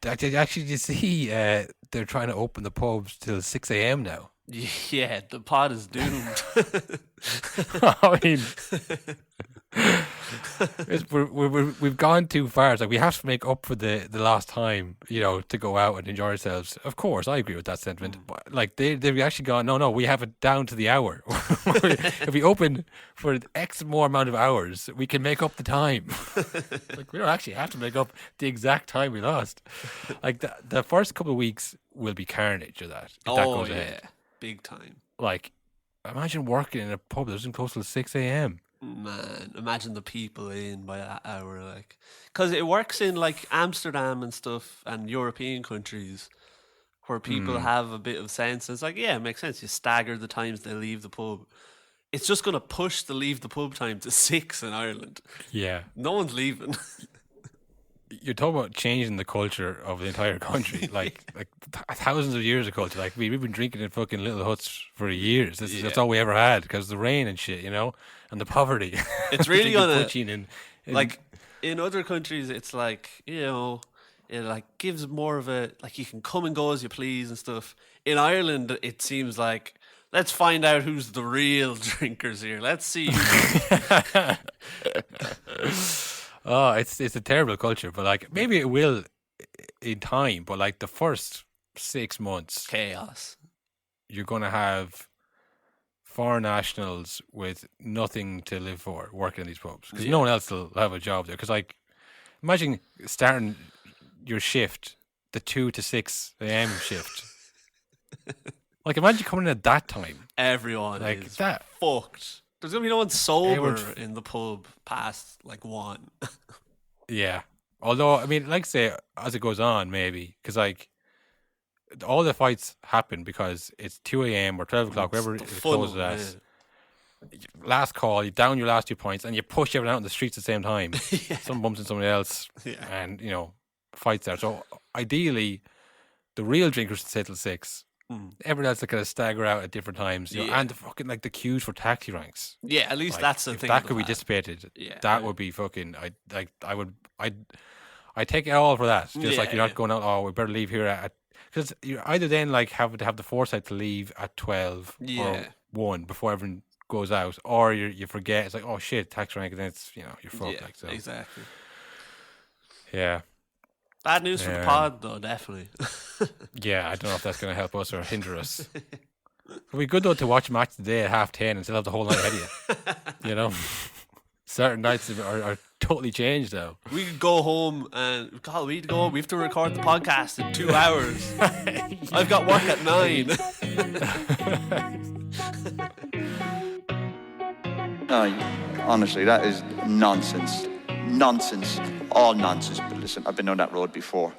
Actually, did you see they're trying to open the pubs till 6 a.m. now? Yeah, the pod is doomed. I mean, we've gone too far. It's like we have to make up for the last time, to go out and enjoy ourselves. Of course, I agree with that sentiment. But like they've actually gone, no, we have it down to the hour. If we open for X more amount of hours, we can make up the time. Like we don't actually have to make up the exact time we lost. Like the first couple of weeks will be carnage of that. If that goes ahead. Big time. Like, imagine working in a pub that doesn't close till 6 a.m. Man, imagine the people in by that hour, like, because it works in like Amsterdam and stuff and European countries where people have a bit of sense. It's like, yeah, it makes sense. You stagger the times they leave the pub. It's just going to push the leave the pub time to 6 in Ireland. Yeah. No one's leaving. You're talking about changing the culture of the entire country, like thousands of years of culture. Like we've been drinking in fucking little huts for years. That's all we ever had because of the rain and shit, and the poverty. It's really gonna like in other countries. It's like it like gives more of a like you can come and go as you please and stuff. In Ireland, it seems like let's find out who's the real drinkers here. Let's see. Oh, it's a terrible culture, but like maybe it will in time. But like the first 6 months, chaos. You're gonna have foreign nationals with nothing to live for working in these pubs because no one else will have a job there. Because like, imagine starting your shift, the 2 to 6 a.m. shift. Like, imagine coming in at that time. Everyone like is that fucked. There's going to be no one sober in the pub past, 1. Yeah. Although, I mean, like say, as it goes on, maybe, because, like, all the fights happen because it's 2 a.m. or 12 o'clock, wherever it closes at. Last call, you down your last 2 points, and you push everyone out in the streets at the same time. Someone bumps into somebody else, and, fights there. So, ideally, the real drinkers stay till 6. Everyone else that kind of stagger out at different times, and the fucking the queues for taxi ranks. Yeah, at least that's the thing. That could be dissipated. That would be fucking. I take it all for that. Just you're not going out. Oh, we better leave here at because you either then have to have the foresight to leave at 12 or 1 before everyone goes out, or you forget. It's like, oh shit, taxi rank, and then it's you're fucked. So exactly. Yeah. Bad news for the pod, though, definitely. Yeah, I don't know if that's going to help us or hinder us. It'd be good, though, to watch a match today at 10:30 and still have the whole night ahead of you. Certain nights are totally changed, though. We could go home and, God, we have to record the podcast in 2 hours. I've got work at 9. No, honestly, that is nonsense. Nonsense. All nonsense. But listen, I've been on that road before.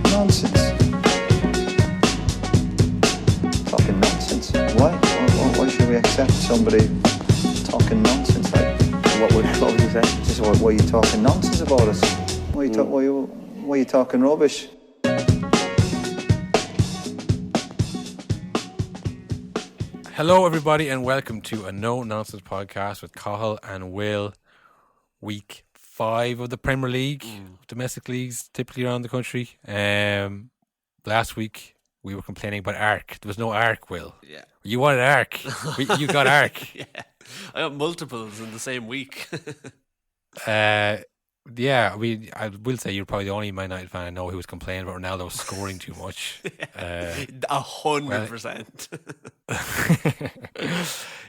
Nonsense. Talking nonsense. Why should we accept somebody talking nonsense? Like, what would you say? Just why are you talking nonsense about us? Why are you talking rubbish? Hello, everybody, and welcome to a No Nonsense podcast with Cahill and Will. Week 5 of the Premier League, domestic leagues, typically around the country. Last week we were complaining about Arc. There was no Arc, Will. Yeah, you wanted Arc. You got Arc. Yeah, I got multiples in the same week. Yeah, I will say you're probably the only Man United fan I know who was complaining about Ronaldo scoring too much. 100%.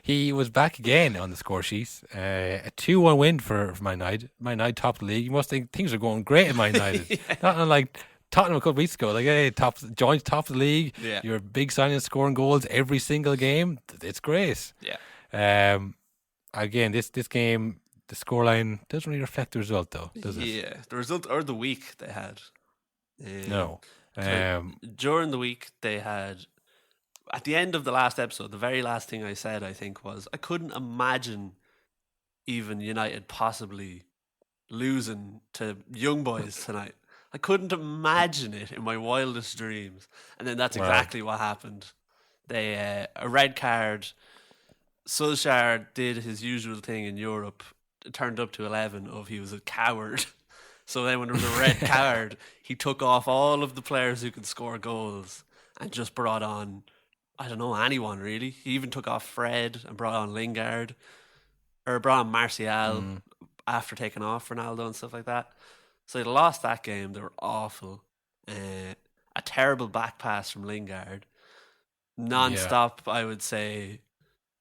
He was back again on the score sheet. A 2-1 win for Man United. Man United top the league. You must think things are going great in Man United. Not unlike Tottenham a couple of weeks ago. Like, hey, joint top of the league. Yeah. You're big signing, scoring goals every single game. It's great. Yeah. Again, this game, the scoreline doesn't really reflect the result, though, does it? Yeah, the result or the week they had. No. During the week they had, at the end of the last episode, the very last thing I said, I think, was I couldn't imagine even United possibly losing to Young Boys tonight. I couldn't imagine it in my wildest dreams. And then that's exactly what happened. They a red card. Solskjaer did his usual thing in Europe, turned up to 11 of he was a coward. So then when there was a red card, he took off all of the players who could score goals and just brought on, I don't know, anyone really. He even took off Fred and brought on Lingard, or brought on Martial after taking off Ronaldo and stuff like that. So they lost that game. They were awful. A terrible back pass from Lingard. Non-stop, I would say,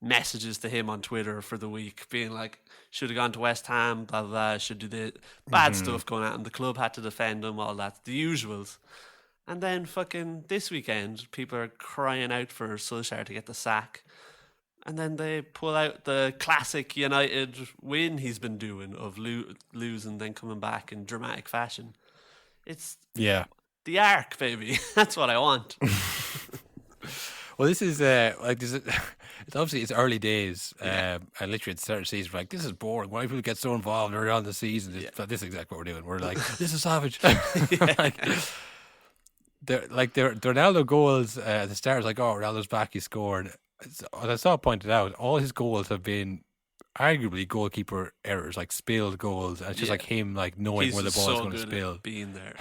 messages to him on Twitter for the week being like, should have gone to West Ham, blah, blah, blah, should do the bad stuff going out, and the club had to defend him, all that, the usuals. And then fucking this weekend, people are crying out for Solskjaer to get the sack. And then they pull out the classic United win he's been doing of losing, then coming back in dramatic fashion. It's the arc, baby. That's what I want. Well, this is it's obviously it's early days, and literally at the start of the season, we're like, this is boring. Why do people get so involved early on in the season? This is exactly what we're doing. We're like, this is savage. The Ronaldo goals at the start was like, oh, Ronaldo's back, he scored. As I saw pointed out, all his goals have been arguably goalkeeper errors, like spilled goals. And it's just like him like knowing where the ball is going to spill. Being there.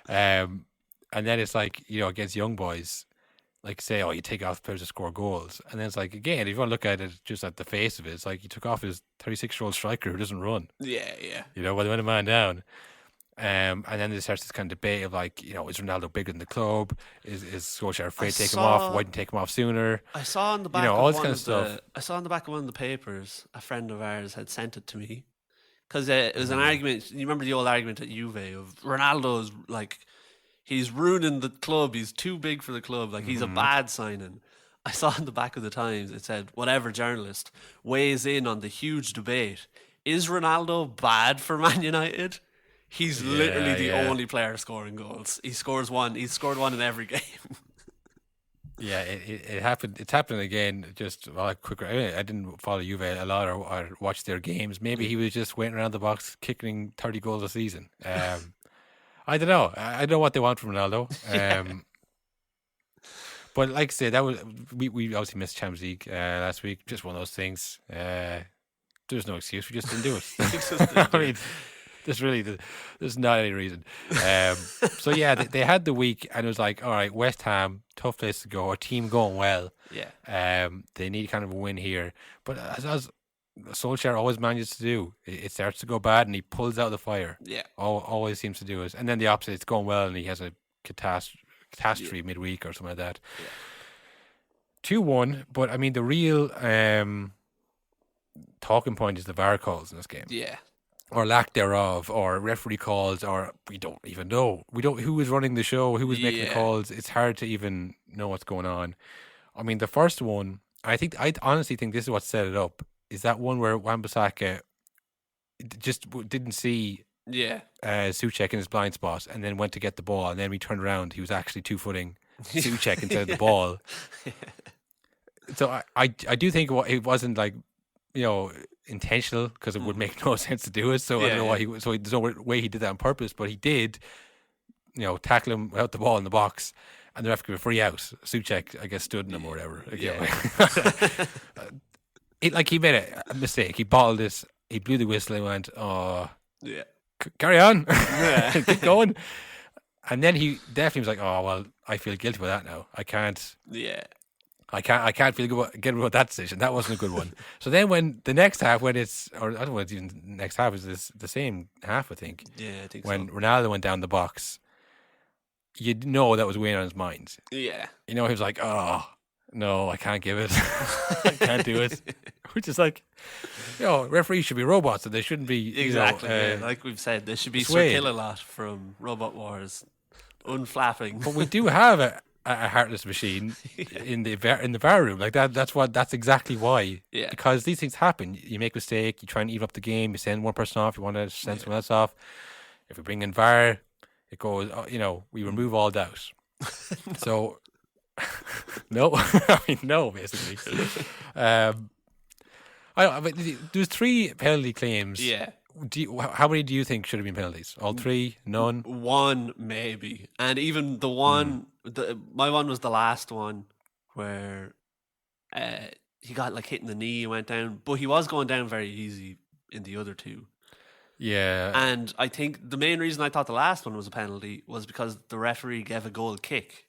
And then it's like, against young boys, like say, oh, you take off players to score goals. And then it's like, again, if you want to look at it just at the face of it, it's like he took off his 36-year-old striker who doesn't run. Yeah. When they went a man down. And then there starts this kind of debate of like, is Ronaldo bigger than the club? Is Solskjaer afraid to take him off? Why didn't take him off sooner? I saw on the back all this kind of stuff. I saw on the back of one of the papers, a friend of ours had sent it to me because it was an argument. You remember the old argument at Juve of Ronaldo's like he's ruining the club. He's too big for the club. Like he's a bad signing. I saw on the back of the Times it said whatever journalist weighs in on the huge debate: is Ronaldo bad for Man United? He's literally the only player scoring goals. He scores one. He's scored one in every game. Yeah, it happened. It's happening again. Just quicker. I didn't follow Juve a lot or watch their games. Maybe he was just waiting around the box, kicking 30 goals a season. I don't know. I don't know what they want from Ronaldo. But like I said, that was we obviously missed Champions League last week. Just one of those things. There's no excuse. We just didn't do it. I mean. There's not any reason. So yeah, they had the week, and it was like, all right, West Ham, tough place to go, a team going well. Yeah. They need kind of a win here, but as Solskjaer always manages to do, it starts to go bad, and he pulls out the fire. Yeah. Always seems to do it, and then the opposite, it's going well, and he has a catastrophe midweek or something like that. 2-1, but I mean the real talking point is the VAR calls in this game. Yeah. Or lack thereof, or referee calls, or we don't even know. We don't who was running the show, who was making the calls. It's hard to even know what's going on. I mean, the first one, I honestly think this is what set it up. Is that one where Wan-Bissaka just didn't see Souček in his blind spot, and then went to get the ball, and then we turned around, he was actually 2-footing Souček instead of the ball. So I do think it wasn't like intentional, because it would make no sense to do it. So I don't know why there's no way he did that on purpose, but he did, tackle him without the ball in the box, and the ref gave a free out. Souček, I guess, stood in him or whatever. He made a mistake. He bottled this. He blew the whistle and went, "Oh, yeah, carry on, keep going." And then he definitely was like, "Oh well, I feel guilty about that now. I can't." Yeah. I can't feel good about that decision. That wasn't a good one. So then when the next half, I don't know if it's even next half, is the same half, I think. Yeah, I think when Ronaldo went down the box, you know that was weighing on his mind. Yeah. He was like, oh, no, I can't give it. I can't do it. Which is like, referees should be robots, and they shouldn't be, exactly. Like we've said, they should be Sir Kill-A-Lot from Robot Wars, unflapping. But we do have a heartless machine in the VAR room, like that. That's exactly why. Yeah. Because these things happen. You make a mistake. You try and even up the game. You send one person off. You want to send someone else off. If we bring in VAR, it goes. We remove all doubt. So, no, I mean no, basically. There's 3 penalty claims. Yeah. How many do you think should have been penalties? All 3? None? 1 maybe, and even the one. My one was the last one where he got like hit in the knee and went down, but he was going down very easy in the other two. Yeah. And I think the main reason I thought the last one was a penalty was because the referee gave a goal kick.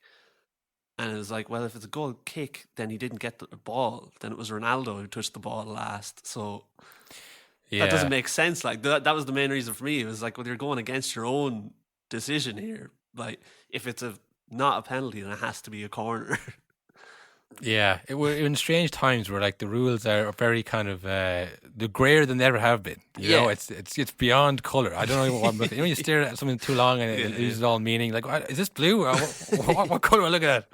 And it was like, well, if it's a goal kick, then he didn't get the ball. Then it was Ronaldo who touched the ball last. So that doesn't make sense. Like that was the main reason for me. It was like, well, you're going against your own decision here. Like if it's not a penalty, then it has to be a corner. Yeah, we're in strange times where like the rules are very kind of they're grayer than they ever have been. You know, it's beyond color. I don't know what I'm looking. You know, you stare at something too long and it loses all meaning. Like, is this blue? Or what color am I looking at?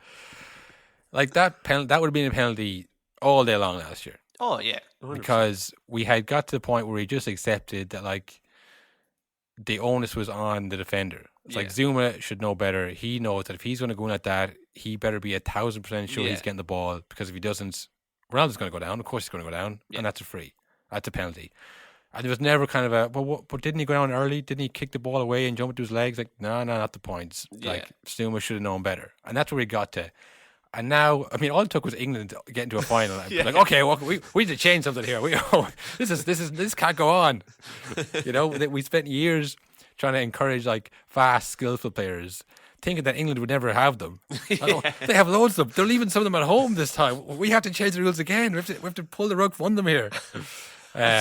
Like that would have been a penalty all day long last year. Oh yeah, 100%. Because we had got to the point where we just accepted that like the onus was on the defender. It's like Zuma should know better. He knows that if he's going to go in at that, he better be 1,000% sure he's getting the ball, because if he doesn't, Ronaldo's going to go down. Of course he's going to go down, and that's a free. That's a penalty. And there was never kind of a, but didn't he go down early? Didn't he kick the ball away and jump into his legs? Like, no, not the points. Like, Zuma should have known better. And that's where we got to. And now, I mean, all it took was England getting to a final. Like, okay, well, we need to change something here. This can't go on. You know, we spent years trying to encourage like fast, skillful players, thinking that England would never have them. They have loads of them. They're leaving some of them at home this time. We have to change the rules again. We have to pull the rug from them here.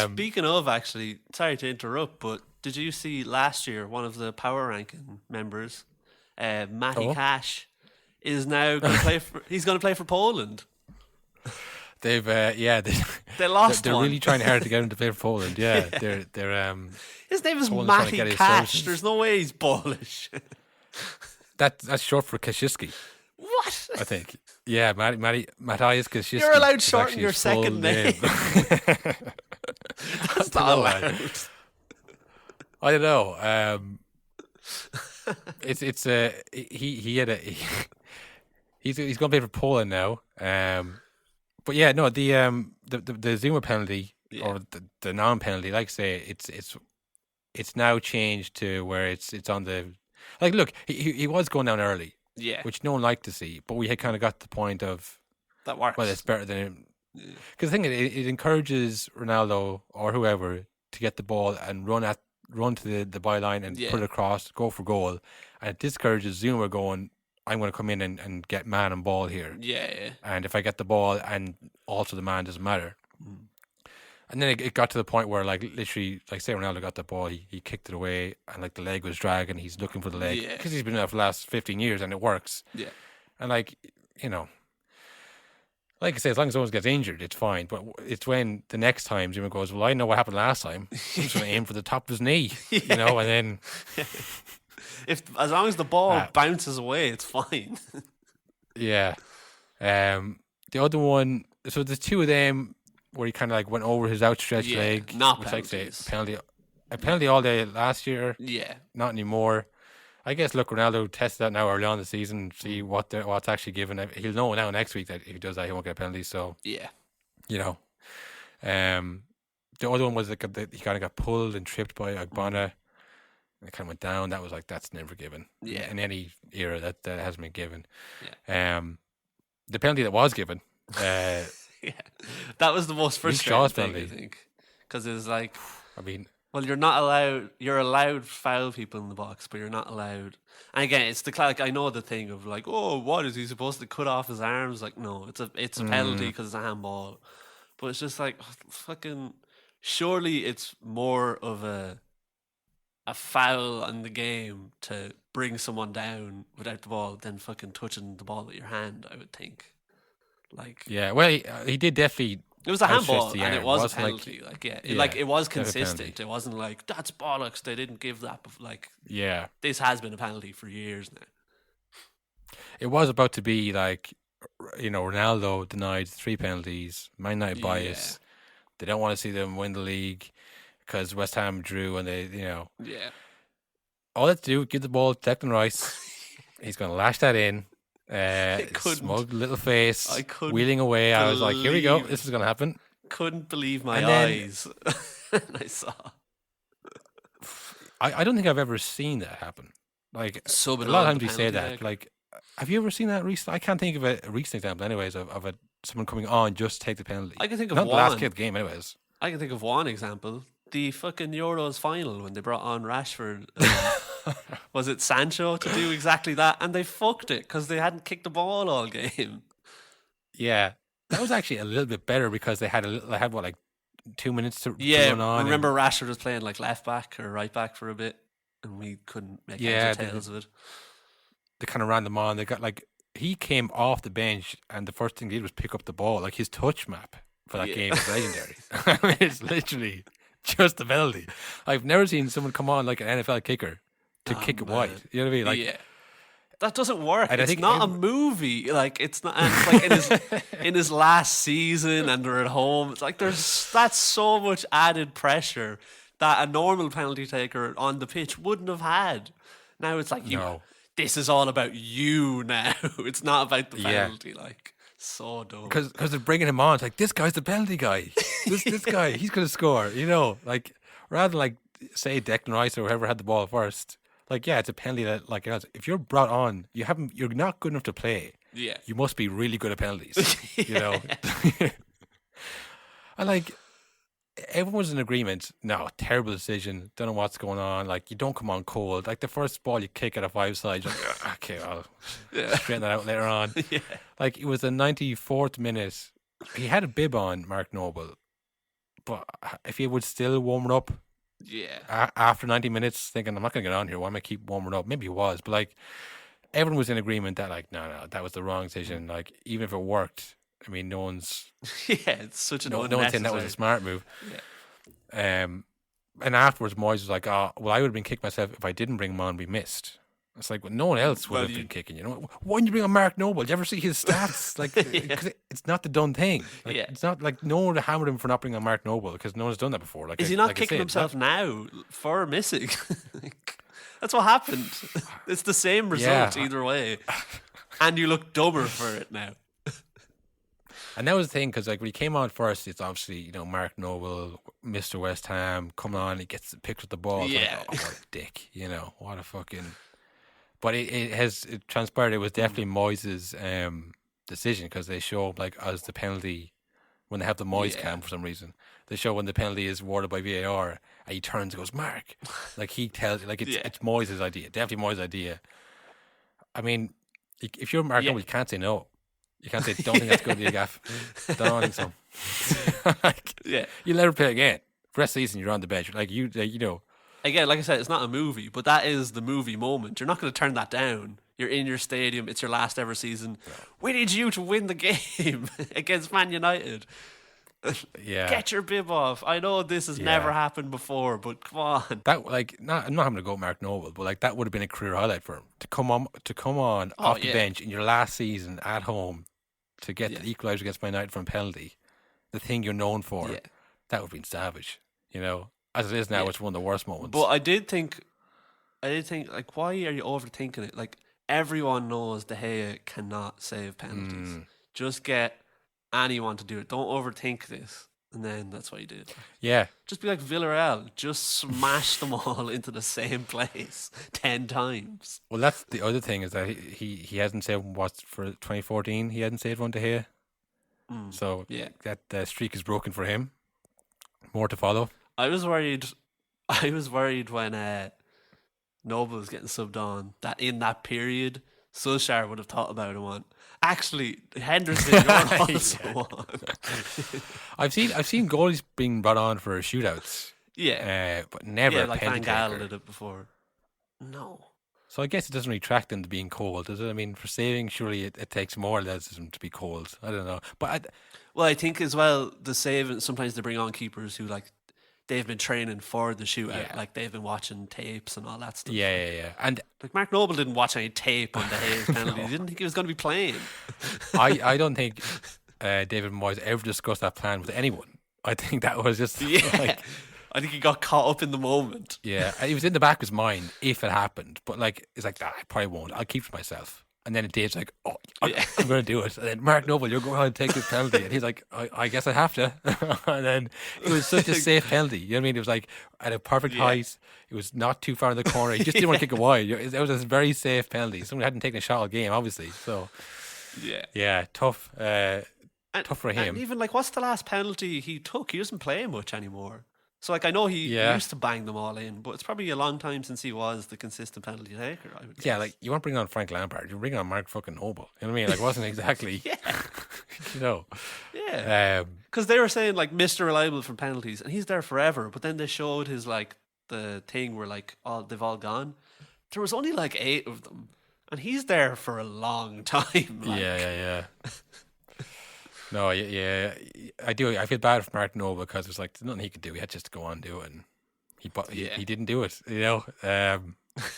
Speaking of, actually, sorry to interrupt, but did you see last year one of the power ranking members, Matty Cash, is now going to play for? He's going to play for Poland. They've they lost. They're really trying hard to get him to play for Poland. Yeah, they're his name is Poland's Matty Cash. There's no way he's Polish. That's short for Kashiski. What? I think. Yeah, Matthias Kashiski. You're allowed to shorten your second name. That's not allowed. I don't know. He's going to play for Poland now. But yeah, no, the Zuma penalty or the non-penalty, like I say, it's now changed to where it's on the, like, look, he was going down early, which no one liked to see, but we had kind of got to the point of that works. Well, it's better than him, because the thing is, it encourages Ronaldo or whoever to get the ball and run to the byline and put it across, go for goal, and it discourages Zuma going, I'm going to come in and get man and ball here. Yeah. And if I get the ball and also the man, doesn't matter. And then it got to the point where, like, literally, like, say Ronaldo got the ball, he kicked it away, and, like, the leg was dragging, he's looking for the leg. Because he's been there for the last 15 years, and it works. Yeah. And, like, you know, like I say, as long as someone gets injured, it's fine. But it's when the next time Zuma goes, well, I know what happened last time. I'm just going to aim for the top of his knee, you know, and then... As long as the ball bounces away, it's fine. Yeah. The other one, so there's two of them where he kind of like went over his outstretched leg. Not which, penalties. Like, a penalty all day last year. Yeah. Not anymore. I guess, look, Ronaldo tested that now early on in the season, see what's actually given. He'll know now next week that if he does that, he won't get a penalty. So, yeah. You know. The other one was like he kind of got pulled and tripped by Agbana. It kind of went down. That was like, that's never given. Yeah. In any era, that hasn't been given. Yeah. The penalty that was given. Yeah. That was the most frustrating thing, I think. Because it was like, I mean, well, you're not allowed. You're allowed foul people in the box, but you're not allowed. And again, it's like, I know the thing of like, oh, what is he supposed to cut off his arms? Like, no, it's a penalty because it's a handball. But it's just like, fucking. Surely it's more of a foul in the game to bring someone down without the ball than fucking touching the ball with your hand, I would think. Like, yeah, well, he did definitely. It was a handball and it was a penalty. It was a consistent. penalty. It wasn't like, that's bollocks, they didn't give that. Like, yeah, this has been a penalty for years now. It was about to be like, you know, Ronaldo denied 3 penalties, Man United bias. They don't want to see them win the league because West Ham drew, and they, you know. Yeah. All they have to do, give the ball to Declan Rice. He's going to lash that in. Smug little face, wheeling away. I was like, here we go. This is going to happen. Couldn't believe my eyes. I saw. I don't think I've ever seen that happen. Like, a lot of times we say that. Like, have you ever seen that recently? I can't think of a recent example, anyways, of a someone coming on just to take the penalty. I can think of not one. the last kick of the game, anyways. I can think of one example. The fucking Euros final when they brought on Rashford. Was it Sancho to do exactly that? And they fucked it because they hadn't kicked the ball all game. Yeah, that was actually a little bit better because they had 2 minutes to run on. Remember Rashford was playing like left back or right back for a bit, and we couldn't make heads or tails of it. They kind of ran them on. They got he came off the bench, and the first thing he did was pick up the ball. Like his touch map for that game is legendary. I mean, it's literally just a penalty. I've never seen someone come on like an NFL kicker to kick it wide. You know what I mean? That doesn't work. And it's not a movie. Like it's not. And it's like in his last season, and they're at home. It's like that's so much added pressure that a normal penalty taker on the pitch wouldn't have had. Now it's like this is all about you now. It's not about the penalty. Like so dumb. Because they're bringing him on. It's like this guy's the penalty guy. This guy, he's gonna score. You know, like rather than like say Declan Rice or whoever had the ball first. Like, yeah, it's a penalty that, like, if you're brought on, you're not good enough to play. Yeah. You must be really good at penalties, you know? And, like, everyone was in agreement. No, terrible decision. Don't know what's going on. Like, you don't come on cold. Like, the first ball you kick at a 5-side, you're like, okay, I'll straighten that out later on. Yeah. Like, it was the 94th minute. He had a bib on, Mark Noble. But if he would still warm it up, after 90 minutes, thinking I'm not going to get on here. Why am I keep warming up? Maybe he was, but like everyone was in agreement that like no, that was the wrong decision. Like even if it worked, I mean, no one's it's such an no one's saying that was a smart move. Yeah. And afterwards, Moyes was like, "Oh, well, I would have been kicked myself if I didn't bring him on. We missed." It's like, well, no one else would have been kicking. You know, why didn't you bring on Mark Noble? Did you ever see his stats? Like, because it's not the done thing. Like, it's not like no one would have hammered him for not bringing on Mark Noble because no one's done that before. Like, is he not kicking himself now for missing? That's what happened. It's the same result either way, and you look dumber for it now. And that was the thing because like when he came on first, it's obviously Mark Noble, Mr. West Ham, coming on, he gets picked up the ball. Yeah, like, what a dick, what a fucking. But it transpired it was definitely Moyes' decision because they show like as the penalty when they have the Moyes cam for some reason they show when the penalty is awarded by VAR and he turns and goes Mark, like he tells like it's Moyes' idea, definitely Moyes' idea. I mean, if you're Mark Noble, you can't say no. You can't say don't think that's good, gaff. Don't think so. Like, you'll never play again. For the rest of the season, you're on the bench. Like you know. Again, like I said, it's not a movie, but that is the movie moment. You're not going to turn that down. You're in your stadium. It's your last ever season. We need you to win the game against Man United. Get your bib off. I know this has never happened before, but come on. That I'm not having to go Mark Noble, but like that would have been a career highlight for him to come on off the bench in your last season at home to get the equaliser against Man United from penalty. The thing you're known for. That would have been savage. As it is now, it's one of the worst moments. But I did think, like, why are you overthinking it? Like, everyone knows De Gea cannot save penalties. Just get anyone to do it. Don't overthink this. And then that's what he did. Yeah. Just be like Villarreal. Just smash them all into the same place 10 times. Well, that's the other thing is that he hasn't saved for 2014. He hadn't saved one De Gea. So that streak is broken for him. More to follow. I was worried when Noble was getting subbed on that in that period Solskjaer would have thought about him on. Actually, Henderson, you're also on. I've seen goalies being brought on for shootouts. Yeah. But never like Van Gaal did it before. No. So I guess it doesn't really track them to being cold, does it? I mean, for saving, surely it takes more athleticism to be cold. I don't know. But I think as well, the saving, sometimes they bring on keepers who like they've been training for the shootout, like they've been watching tapes and all that stuff. Yeah. And like Mark Noble didn't watch any tape on the Hayes penalty. He didn't think he was going to be playing. I don't think David Moyes ever discussed that plan with anyone. I think that was just like, I think he got caught up in the moment. Yeah, it was in the back of his mind if it happened, but like it's like I probably won't. I'll keep it to myself. And then Dave's like, "Oh, I'm going to do it." And then Mark Noble, you're going to take this penalty, and he's like, "I guess I have to." And then it was such a safe penalty. You know what I mean? It was like at a perfect height. It was not too far in the corner. He just didn't want to kick it wide. It was a very safe penalty. Someone hadn't taken a shot all game, obviously. So yeah, tough. tough for him. And even like, what's the last penalty he took? He doesn't play much anymore. So like, I know he used to bang them all in, but it's probably a long time since he was the consistent penalty taker. I would guess. Yeah, like you weren't bringing on Frank Lampard, you were bringing on Mark fucking Noble. You know what I mean? Like, it wasn't exactly. You know. Yeah. Because they were saying like Mr. Reliable from penalties, and he's there forever. But then they showed his like the thing where like they've all gone. There was only like 8 of them, and he's there for a long time. Like. Yeah. No, yeah, I do. I feel bad for Martin Noble because there's like nothing he could do. He had just to go on and do it, and he didn't do it. You know,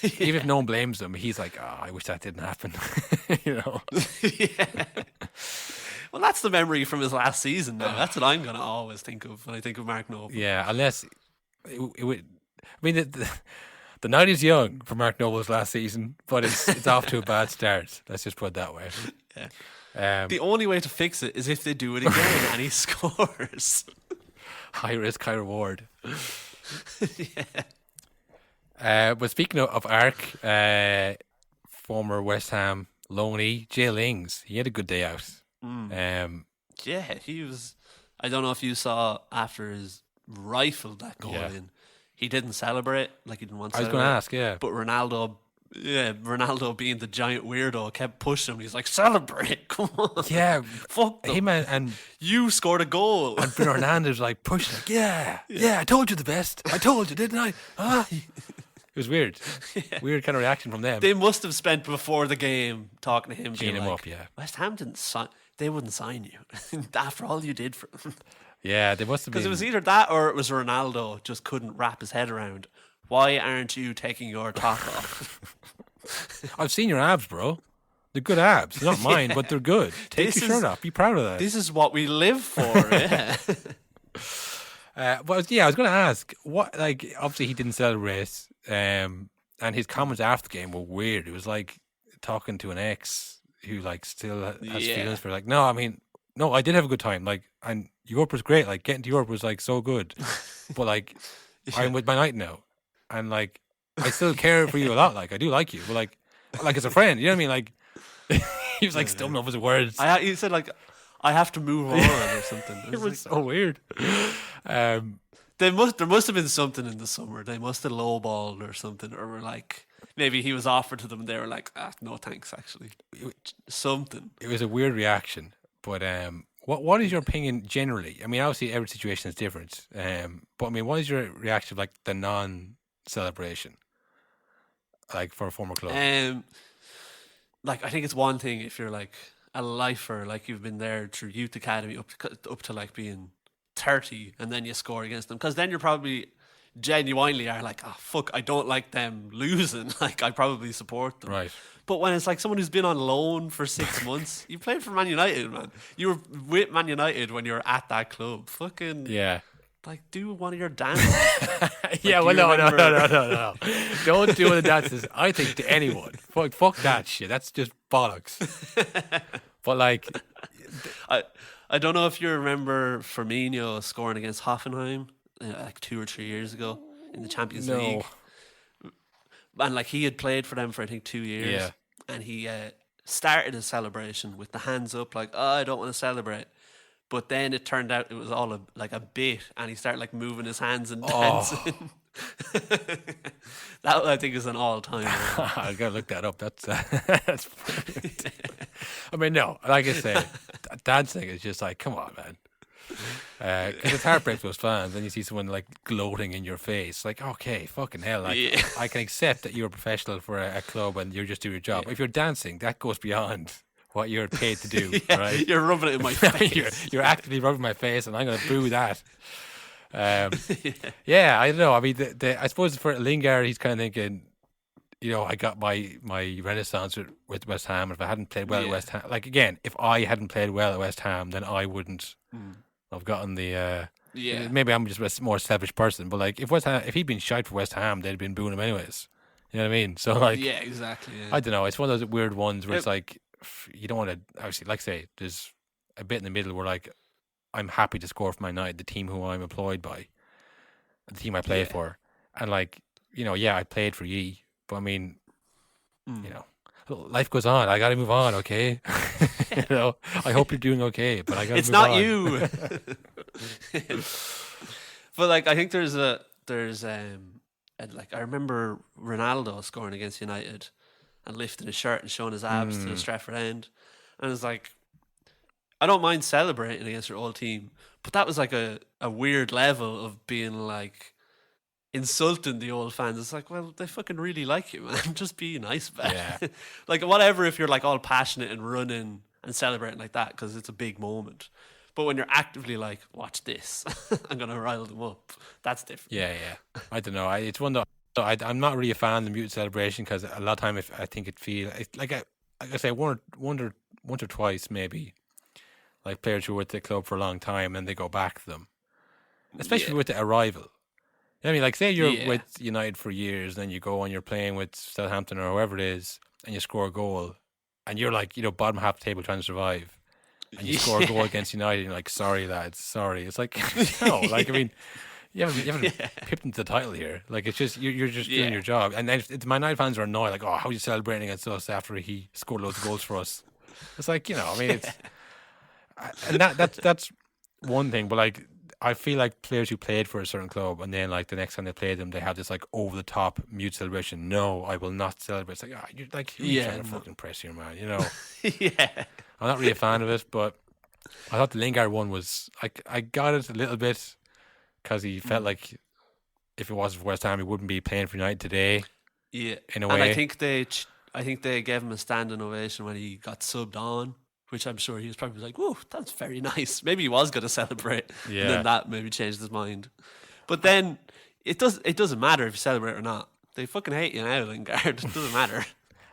even if no one blames him, he's like, oh, I wish that didn't happen. You know. Yeah. Well, that's the memory from his last season. Now that's what I'm gonna always think of when I think of Mark Noble. Yeah, unless it would. I mean, the night is young for Mark Noble's last season, but it's off to a bad start. Let's just put it that way. Yeah. The only way to fix it is if they do it again and he scores. High risk, high reward. But speaking of Ark, former West Ham loanee Jay Lings, he had a good day out. Yeah, he was. I don't know if you saw after his rifled that goal in, he didn't celebrate like he didn't want to. I was going to ask, but Ronaldo being the giant weirdo kept pushing him. He's like, celebrate, come on. Yeah, fuck them. Him and you scored a goal. And Bruno Hernandez was like pushing, like, yeah, I told you the best. I told you, didn't I? It was weird. Weird kind of reaction from them. They must have spent before the game talking to him, Geeing him like, up, yeah. West Ham didn't sign. They wouldn't sign you after all you did for them. Yeah, they must have been. Because it was either that or it was Ronaldo just couldn't wrap his head around. Why aren't you taking your top off? I've seen your abs, bro. They're good abs. They're not mine, but they're good. Take your shirt off. Be proud of that. This is what we live for. Yeah. But I was going to ask what. Like, obviously, he didn't celebrate, and his comments after the game were weird. It was like talking to an ex who like still has feelings for. Like, no, I mean, no, I did have a good time. Like, and Europe was great. Like, getting to Europe was like so good. But like, I'm with my night now, and like, I still care for you a lot. Like, I do like you, but like as a friend, you know what I mean? Like, he was like stumbling over his words. He said like, I have to move on or something. It was so weird. There must have been something in the summer. They must have lowballed or something, or were like, maybe he was offered to them and they were like, no thanks, actually. Something. It was a weird reaction, but what is your opinion generally? I mean, obviously every situation is different, but I mean, what is your reaction like the non-celebration, like for a former club? Like, I think it's one thing if you're like a lifer, like you've been there through youth academy up to like being 30, and then you score against them, because then you're probably genuinely are like, oh fuck, I don't like them losing. Like, I probably support them. Right. But when it's like someone who's been on loan for 6 months, you played for Man United, man. You were with Man United when you were at that club. Fucking like, do one of your dances. Yeah, well, no. Don't do the dances. I think to anyone. Fuck that shit. That's just bollocks. But like, I don't know if you remember Firmino scoring against Hoffenheim like 2 or 3 years ago in the Champions League. And like, he had played for them for I think 2 years. Yeah. And he started his celebration with the hands up, like, oh, I don't want to celebrate. But then it turned out it was all like a bit, and he started like moving his hands and dancing. That I think is an all-time. I gotta look that up. That's brilliant. I mean, no, like I say, dancing is just like, come on, man. Because it's heartbreak for those fans. Then you see someone like gloating in your face, like, okay, fucking hell, like, I can accept that you're a professional for a club and you're just doing your job. If you're dancing, that goes beyond what you're paid to do, right? You're rubbing it in my face. you're actively rubbing my face, and I'm going to boo that. Yeah, I don't know. I mean, I suppose for Lingard, he's kind of thinking, you know, I got my renaissance with West Ham. If I hadn't played well at West Ham, like, again, if I hadn't played well at West Ham, then I wouldn't have gotten the. Maybe I'm just a more selfish person, but like, if he'd been shite for West Ham, they'd been booing him anyways. You know what I mean? So like, yeah, exactly. Yeah. I don't know. It's one of those weird ones where it's like, you don't want to, obviously, like say, there's a bit in the middle where like, I'm happy to score for my United, the team who I'm employed by, the team I play for. And like, you know, I played for ye, but I mean, you know, life goes on. I got to move on, okay? I hope you're doing okay, but I got to It's move on. not you. But like, I think there's like, I remember Ronaldo scoring against United and lifting his shirt and showing his abs to the Stretford end, and it's like, I don't mind celebrating against your old team, but that was like a weird level of being like insulting the old fans. It's like, well, they fucking really like you, man. Just be nice about it. Like, whatever if you're like all passionate and running and celebrating like that because it's a big moment. But when you're actively like, watch this, I'm going to rile them up, that's different. Yeah. I don't know. It's one that I'm not really a fan of the muted celebration because a lot of time I think it feels like I say once or twice maybe, like players who were with the club for a long time and they go back to them, especially with the arrival. I mean, like, say you're with United for years, then you go and you're playing with Southampton or whoever it is, and you score a goal, and you're like, bottom half the table trying to survive, and you score a goal against United, and you're like, sorry lads, sorry. It's like, no, like, I mean, you haven't pipped into the title here. Like, it's just you're just doing your job. And then it's my United fans are annoyed, like, oh, how are you celebrating against us after he scored loads of goals for us? It's like, I mean, it's and that's one thing, but like, I feel like players who played for a certain club and then like the next time they play them, they have this like over the top mute celebration. No, I will not celebrate. It's like, you're like, who are you trying to fucking press here, man? Yeah. I'm not really a fan of it, but I thought the Lingard one was I got it a little bit because he felt like if it wasn't for West Ham, he wouldn't be playing for United today. Yeah, in a way. And I think they gave him a standing ovation when he got subbed on, which I'm sure he was probably like, whoa, that's very nice. Maybe he was going to celebrate. Yeah. And then that maybe changed his mind. But then it doesn't matter if you celebrate or not. They fucking hate you now, Lingard. It doesn't matter.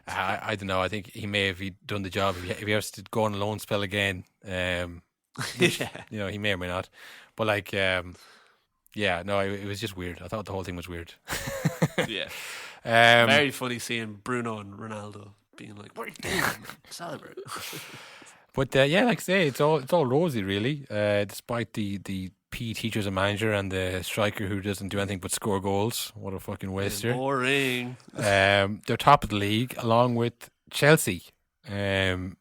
I don't know. I think he may have done the job. If he has to go on a loan spell again, which, he may or may not. But like, no, it was just weird. I thought the whole thing was weird. Yeah. Very funny seeing Bruno and Ronaldo being like, what are you doing? Celebrate. But like I say, it's all rosy really. Despite the PE teacher as a manager and the striker who doesn't do anything but score goals. What a fucking waster. Boring. They're top of the league along with Chelsea, who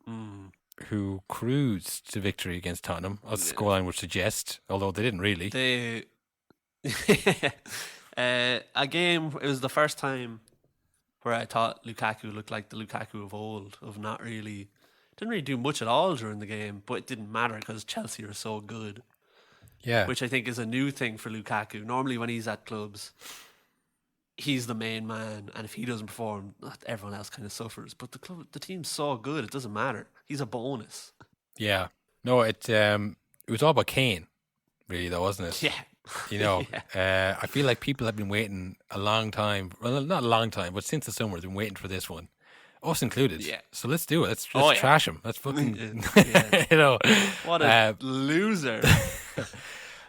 cruised to victory against Tottenham, as the scoreline would suggest, although they didn't really. A game, it was the first time where I thought Lukaku looked like the Lukaku of old, of didn't really do much at all during the game, but it didn't matter because Chelsea are so good. Yeah. Which I think is a new thing for Lukaku. Normally when he's at clubs, he's the main man, and if he doesn't perform, everyone else kind of suffers. But the team's so good, it doesn't matter. He's a bonus. Yeah. No, it was all about Kane, really, though, wasn't it? Yeah. I feel like people have been waiting a long time. Well, not a long time, but since the summer, they've been waiting for this one. Us included. Yeah. So let's do it. Let's trash him. Let's fucking, What a loser.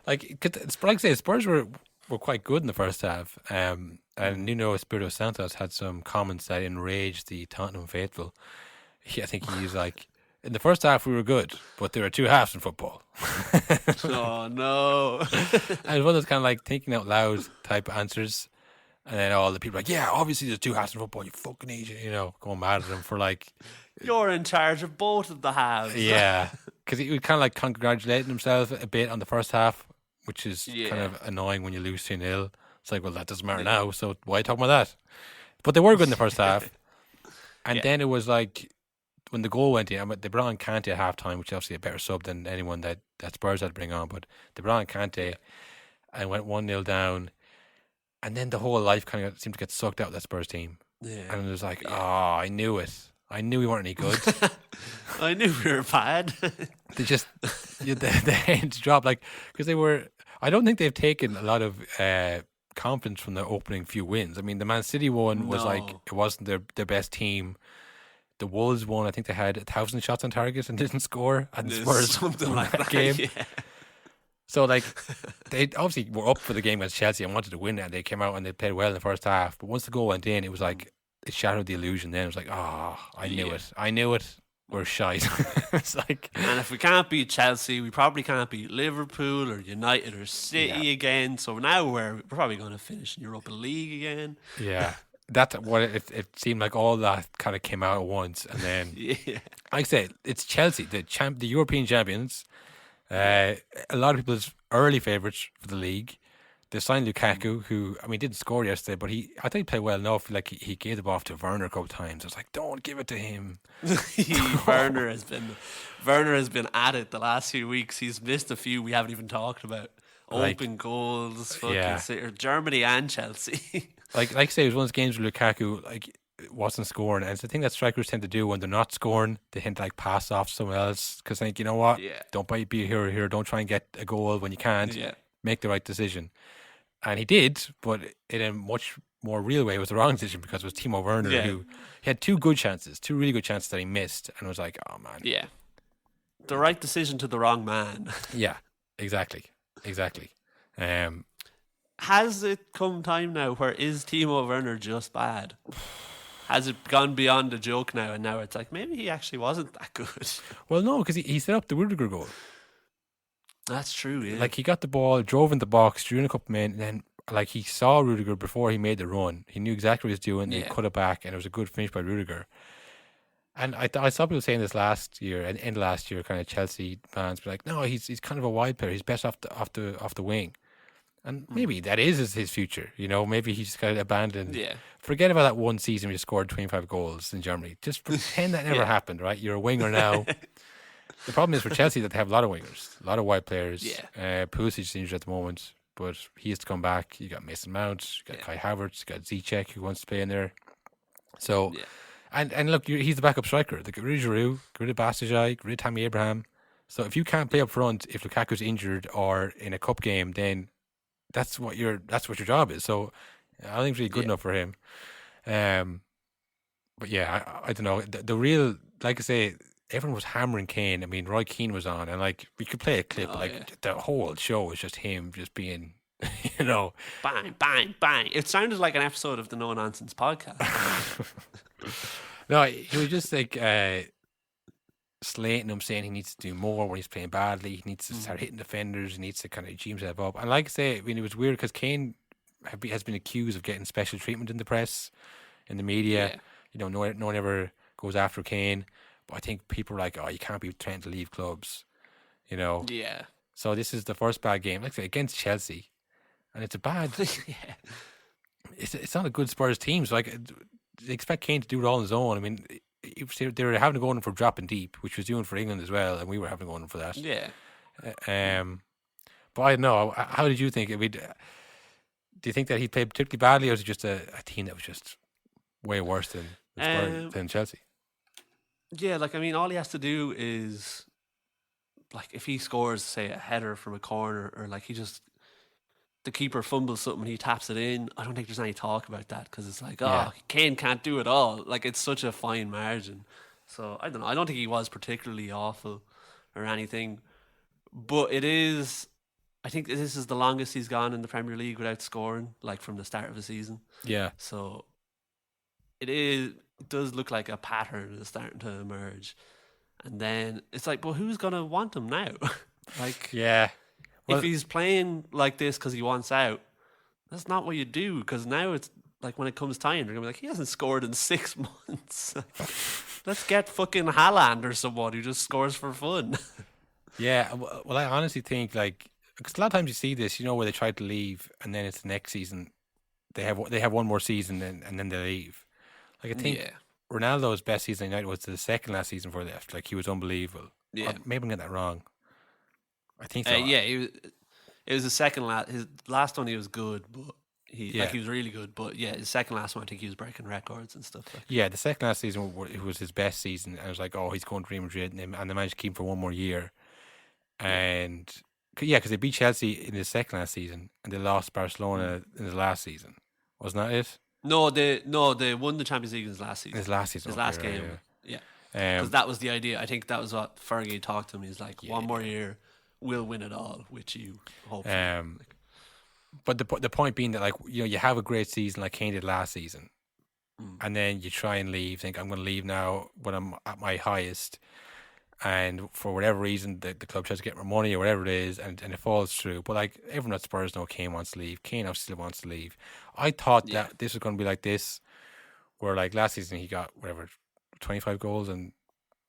Like I say, Spurs were quite good in the first half. And Nuno Espirito Santos had some comments that enraged the Tottenham faithful. I think he's like, in the first half we were good, but there are two halves in football. Oh no. And one of those kind of like thinking out loud type answers. And then all the people are like, yeah, obviously there's two halves in football, you fucking idiot, going mad at him for like... You're in charge of both of the halves. Yeah, because he was kind of like congratulating himself a bit on the first half, which is kind of annoying when you lose 2-0. It's like, well, that doesn't matter now, so why talk about that? But they were good in the first half. And then it was like, when the goal went in, they brought on Kante at halftime, which is obviously a better sub than anyone that Spurs had to bring on, but they brought on Kante and went 1-0 down. And then the whole life kind of seemed to get sucked out of that Spurs team. Yeah. And it was like, I knew it. I knew we weren't any good. I knew we were bad. They just, the heads dropped. Like, because I don't think they've taken a lot of confidence from their opening few wins. I mean, the Man City one was like, it wasn't their best team. The Wolves one, I think they had 1,000 shots on target and didn't score. And Spurs something like that game. Yeah. So, like, they obviously were up for the game against Chelsea and wanted to win it, and they came out and they played well in the first half. But once the goal went in, it was like, it shattered the illusion then. It was like, I knew it. I knew it. We're shite. It's like... And if we can't beat Chelsea, we probably can't beat Liverpool or United or City again. So now we're probably going to finish in Europa League again. Yeah. That's what it seemed like. All that kind of came out at once, and then Yeah. like I say, it's Chelsea, the European champions. A lot of people's early favourites for the league. They signed Lukaku, who didn't score yesterday, but I thought he played well enough. Like he gave the ball to Werner a couple times. I was like, don't give it to him. Werner has been at it the last few weeks. He's missed a few we haven't even talked about. Open goals, fucking Germany and Chelsea. like I say, it was one of those games where Lukaku wasn't scoring, and it's the thing that strikers tend to do when they're not scoring. They tend to pass off someone else because you know what? Yeah. Don't be a hero here. Don't try and get a goal when you can't. Yeah. Make the right decision. And he did, but in a much more real way, it was the wrong decision because it was Timo Werner who he had two really good chances that he missed, and was like, oh man. Yeah. The right decision to the wrong man. Yeah, exactly. Has it come time now where is Timo Werner just bad? Has it gone beyond a joke now, and now it's like maybe he actually wasn't that good? Well, no, because he set up the Rudiger goal. That's true, yeah. Like he got the ball, drove in the box, drew in a couple men, and then he saw Rudiger before he made the run. He knew exactly what he was doing. He cut it back, and it was a good finish by Rudiger. And I saw people saying this last year, and in last year, kind of Chelsea fans were like, no, he's kind of a wide player. He's best off the wing. And maybe that is his future. You know, maybe he's kind of abandoned. Yeah. Forget about that one season where you scored 25 goals in Germany. Just pretend that never happened, right? You're a winger now. The problem is for Chelsea that they have a lot of wingers, a lot of wide players. Yeah. Pulisic is injured at the moment, but he has to come back. You got Mason Mount, you got Kai Havertz, you got Ziyech who wants to play in there. So, and look, he's the backup striker. They get rid of Giroud, get rid of Bastijai, get rid of Tammy Abraham. So if you can't play up front, if Lukaku's injured or in a cup game, then that's what your job is. So I think it's really good enough for him. But yeah, I don't know. The real, like I say, everyone was hammering Kane. I mean, Roy Keane was on, and we could play a clip. The whole show was just him just being, you know, bang, bang, bang. It sounded like an episode of the No Nonsense podcast. No, he was just slating him, saying he needs to do more when he's playing badly. He needs to start hitting defenders. He needs to kind of G himself up. And like I say, it was weird because Kane has been accused of getting special treatment in the press, in the media. Yeah. You know, no one ever goes after Kane. But I think people are like, oh, you can't be threatened to leave clubs, you know. Yeah. So this is the first bad game, like I say, against Chelsea, and it's a bad. It's not a good Spurs team. So they expect Kane to do it all on his own. I mean, they were having to go in for dropping deep, which was doing for England as well, and we were having to go in for that. Yeah. But I don't know. How did you think? Do you think that he played particularly badly, or was it just a team that was just way worse than Chelsea? Yeah, all he has to do is, if he scores, say, a header from a corner, or the keeper fumbles something, he taps it in. I don't think there's any talk about that because it's Kane can't do it all. It's such a fine margin. So I don't know. I don't think he was particularly awful or anything, but it is. I think this is the longest he's gone in the Premier League without scoring, from the start of the season. Yeah. So it does look like a pattern is starting to emerge. And then it's but who's going to want him now? Yeah. Well, if he's playing like this because he wants out, that's not what you do. Because now it's when it comes time, they're going to be he hasn't scored in 6 months. Let's get fucking Haaland or someone who just scores for fun. Yeah. Well, I honestly think because a lot of times you see this, where they try to leave and then it's the next season. They have one more season and then they leave. I think Ronaldo's best season in United was the second last season before he left. He was unbelievable. Yeah. Maybe I'm getting that wrong. I think so. It was the second last. His last one he was good, but he was really good. But his second last one I think he was breaking records and stuff. Yeah, the second last season it was his best season. And I was oh, he's going to Real Madrid, and they managed to keep him for one more year. And because they beat Chelsea in his second last season, and they lost Barcelona in his last season. Wasn't that it? No, they won the Champions League in his last season. His last season, his last game. Yeah, because that was the idea. I think that was what Fergie talked to him. He's one more year. We'll win it all with you, hopefully. But the point being that you have a great season like Kane did last season, and then you try and leave. Think I'm going to leave now when I'm at my highest, and for whatever reason the club tries to get more money or whatever it is, and it falls through. But everyone at Spurs know Kane wants to leave. Kane obviously wants to leave. I thought that this was going to be like this. Where like last season he got whatever 25 goals and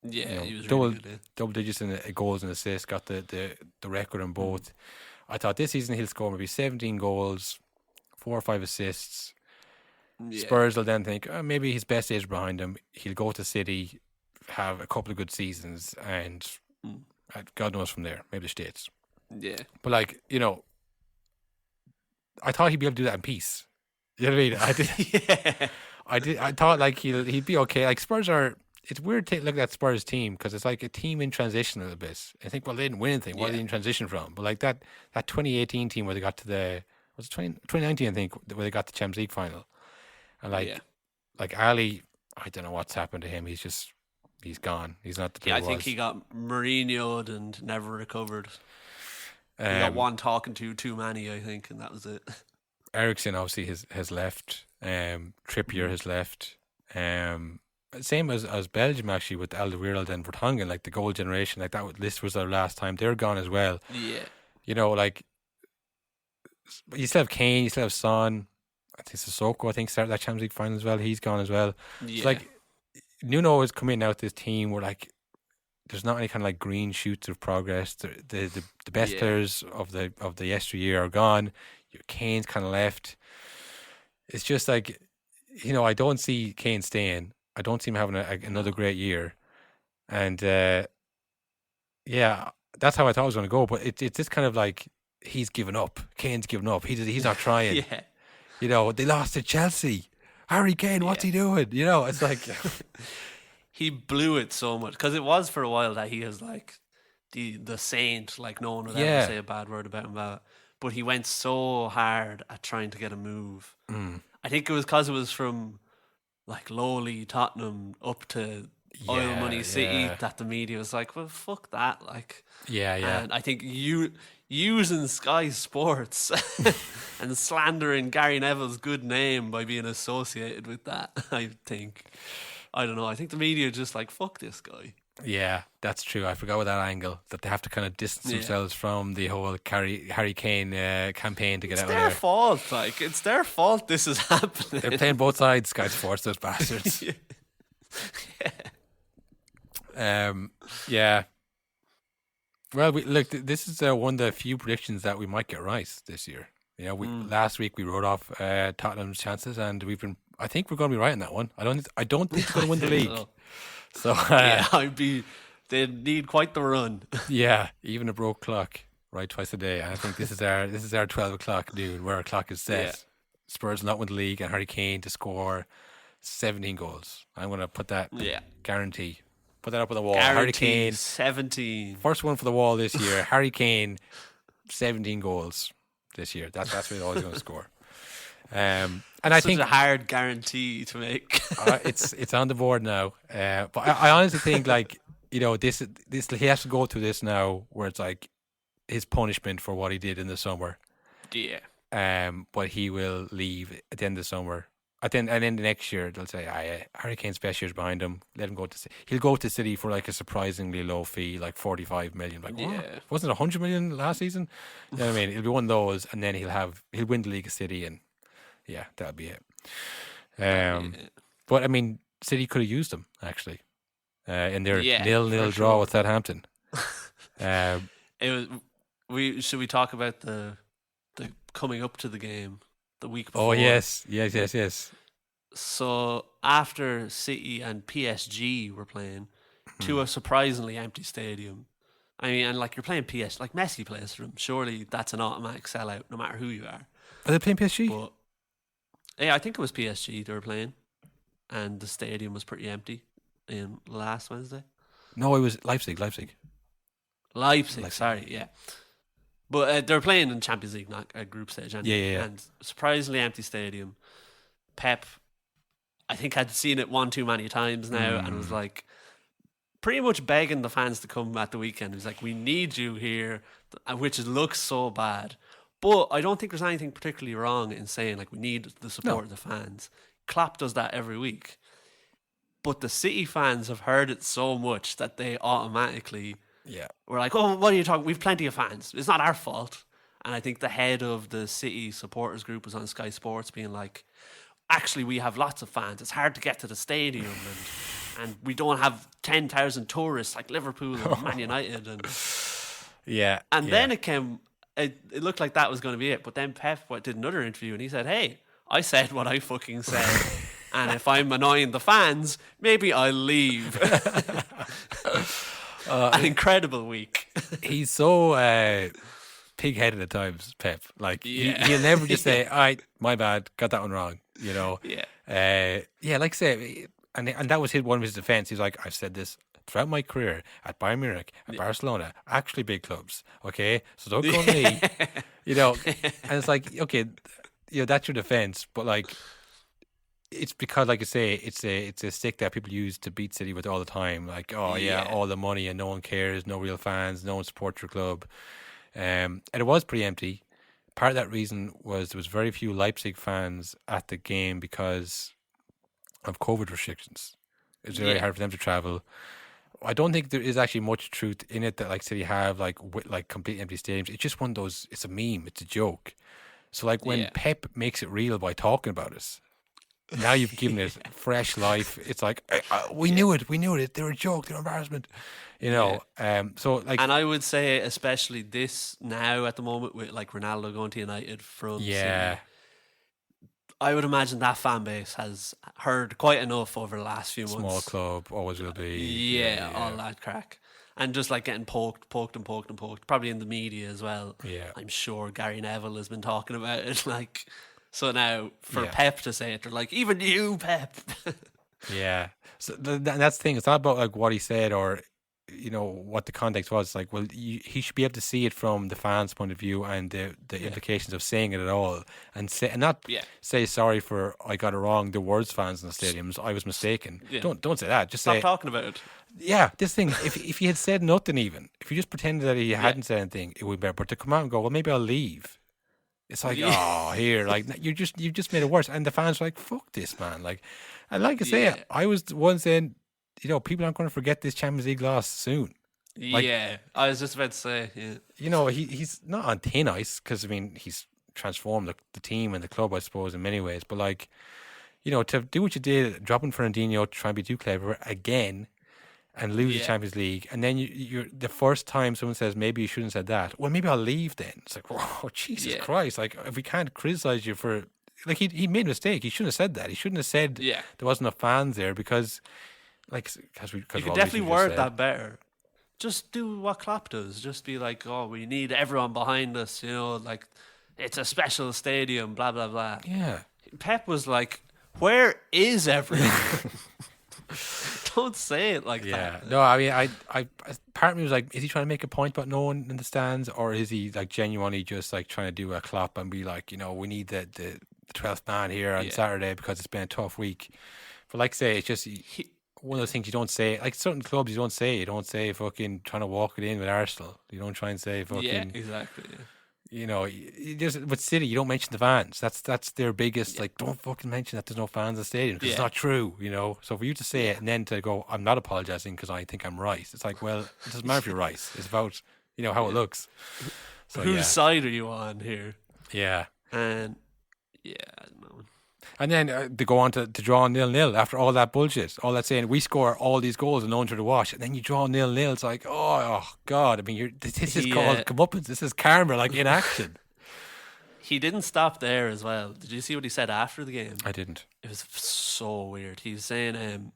he was double really good. double digits in goals and assists. Got the record in both. I thought this season he'll score maybe 17 goals, 4 or 5 assists. Yeah. Spurs will then think maybe his best days are behind him. He'll go to City, have a couple of good seasons, and God knows from there. Maybe the States. Yeah. But like I thought he'd be able to do that in peace. You know what I mean? I did. I thought like he'd be okay. Like Spurs are. It's weird to look at that Spurs team because it's like a team in transition a little bit. I think, well, they didn't win anything. What are they in transition from? But like that 2018 team where they got to was it 2019, I think, where they got the Champions League final. And like Ali, I don't know what's happened to him. He's gone. He's not the player I think he got Mourinho'd and never recovered. He got one talking to too many, I think, and that was it. Eriksen obviously has left. Trippier has left. Same as Belgium actually with Alderweireld and Vertonghen, like the goal generation, like that list was their last time. They're gone as well. Yeah. You know, like you still have Kane, you still have Son. I think Sissoko, started that Champions League final as well. He's gone as well. Yeah. It's like Nuno has come in now with this team where like there's not any kind of like green shoots of progress. The best players of the yesteryear are gone. Kane's kind of left. It's just like, I don't see Kane staying. I don't see him having another great year. And that's how I thought it was going to go. But it's just kind of like he's given up. Kane's given up. He's not trying. They lost to Chelsea. Harry Kane, what's he doing? It's like he blew it so much because it was for a while that he was like the saint, like no one would ever say a bad word about him. But he went so hard at trying to get a move. I think it was because it was from like lowly Tottenham up to oil money City that the media was like, well, fuck that. Like, and I think using Sky Sports and slandering Gary Neville's good name by being associated with that, I don't know. I think the media just like, fuck this guy. Yeah, that's true. I forgot about that angle, that they have to kind of distance themselves from the whole Harry Kane campaign to get out of there. It's their fault. Like, it's their fault this is happening. They're playing both sides, Sky Sports, those bastards. Well, look, this is one of the few predictions that we might get right this year. Last week we wrote off Tottenham's chances, and I think we're going to be right in that one. I don't think they're going to win the league. So they need quite the run. Even a broke clock, right, twice a day. And I think this is our 12 o'clock noon where our clock is set. Yeah. Spurs not win the league and Harry Kane to score 17 goals. I'm going to put that guarantee. Put that up on the wall. Harry Kane 17. First one for the wall this year. Harry Kane 17 goals this year. That's what he's always going to score. And I think a hard guarantee to make. It's on the board now. But I honestly think this he has to go through this now where it's like his punishment for what he did in the summer. Yeah. But he will leave at the end of the summer. And then the next year they'll say, Harry Kane's best year's behind him. Let him go to City. He'll go to City for like a surprisingly low fee, like 45 million. Like, wasn't it 100 million last season? You know what I mean? It'll be one of those, and then he'll win the League of City, and that'll be it. But I mean, City could have used him actually in their 0-0 draw with Southampton. Should we talk about the coming up to the game the week before? Oh yes. So after City and PSG were playing to a surprisingly empty stadium, I mean, and like you're playing PSG, like Messi plays for them. Surely that's an automatic sellout, no matter who you are. Are they playing PSG? But I think it was PSG they were playing, and the stadium was pretty empty last Wednesday. No, it was Leipzig. Leipzig. Sorry, yeah. But they're playing in Champions League, not a group stage. Anyway. Yeah. And surprisingly empty stadium. Pep, I think, had seen it one too many times now and was like pretty much begging the fans to come at the weekend. He was like, we need you here, which looks so bad. But I don't think there's anything particularly wrong in saying like we need the support of the fans. Klopp does that every week. But the City fans have heard it so much that they automatically... we're like, oh, what are you talking? We've plenty of fans. It's not our fault. And I think the head of the City supporters group was on Sky Sports being like, actually we have lots of fans. It's hard to get to the stadium, and we don't have 10,000 tourists like Liverpool and Man United. And then it came. It looked like that was going to be it. But then Pep did another interview and he said, "Hey, I said what I fucking said, and if I'm annoying the fans, maybe I'll leave." An incredible week. He's so pig-headed at times, Pep. Like he'll never just say, "All right, my bad, got that one wrong." You know. Like say, and that was one of his defense. He's like, "I've said this throughout my career at Bayern Munich, at Barcelona, actually big clubs. Okay, so don't go on me." You know, and it's like, okay, you know, that's your defense, but like, it's because, like you say, it's a stick that people use to beat City with all the time. Like, all the money and no one cares, no real fans, no one supports your club. And it was pretty empty. Part of that reason was there was very few Leipzig fans at the game because of COVID restrictions. It's very hard for them to travel. I don't think there is actually much truth in it that like City have like complete empty stadiums. It's just one of those. It's a meme. It's a joke. So like when Pep makes it real by talking about it, now you've given it fresh life. It's like we knew it. They're a joke. They're an embarrassment. You know. So like, and I would say especially this now at the moment with like Ronaldo going to United from City, I would imagine that fan base has heard quite enough over the last few months. Small club, always will be. All that crack. And just like getting poked, probably in the media as well. Yeah. I'm sure Gary Neville has been talking about it. Like, so now for Pep to say it, they're like, even you, Pep. Yeah. So that's the thing. It's not about like what he said or, you know, what the context was. It's like, well, he should be able to see it from the fans' point of view and the implications of saying it at all, and not say sorry for I got it wrong. There was fans in the stadiums. I was mistaken. Yeah. Don't say that. Just stop talking about it. Yeah, this thing. If he had said nothing, even if you just pretended that he hadn't said anything, it would be better. But to come out and go, well, maybe I'll leave. It's like, here, like you just made it worse. And the fans are like, fuck this, man. Like, and like I say, I was the one saying, you know, people aren't going to forget this Champions League loss soon. Like, I was just about to say, you know, he's not on thin ice because, I mean, he's transformed the team and the club, I suppose, in many ways. But, like, you know, to do what you did, dropping Fernandinho to try and be too clever again and lose the Champions League. And then you're the first time someone says, maybe you shouldn't have said that. Well, maybe I'll leave then. It's like, oh, Jesus Christ. Like, if we can't criticize you for, like, he made a mistake. He shouldn't have said that. He shouldn't have said there wasn't enough fans there because... Like, because you could definitely word that better. Just do what Klopp does. Just be like, oh, we need everyone behind us. You know, like it's a special stadium. Blah blah blah. Yeah. Pep was like, where is everyone? Don't say it like that. Yeah. No, I mean, I part of me was like, is he trying to make a point about no one in the stands, or is he like genuinely just like trying to do a Klopp and be like, you know, we need the 12th man here on Saturday because it's been a tough week. But like I say, it's just. One of those things you don't say, like certain clubs, you don't say fucking trying to walk it in with Arsenal. You don't try and say fucking. Yeah, exactly. Yeah. You know, you just with City, you don't mention the fans. That's their biggest. Like, don't fucking mention that there's no fans in the stadium because it's not true. You know, so for you to say it and then to go, I'm not apologizing because I think I'm right. It's like, well, it doesn't matter if you're right. It's about how it looks. So, whose side are you on here? Yeah, and no. And then they go on to draw 0-0 after all that bullshit. All that saying, we score all these goals and no one to the wash. And then you draw 0-0. It's like, oh God. I mean, this is called comeuppance. This is karma, like in action. He didn't stop there as well. Did you see what he said after the game? I didn't. It was so weird. He was saying,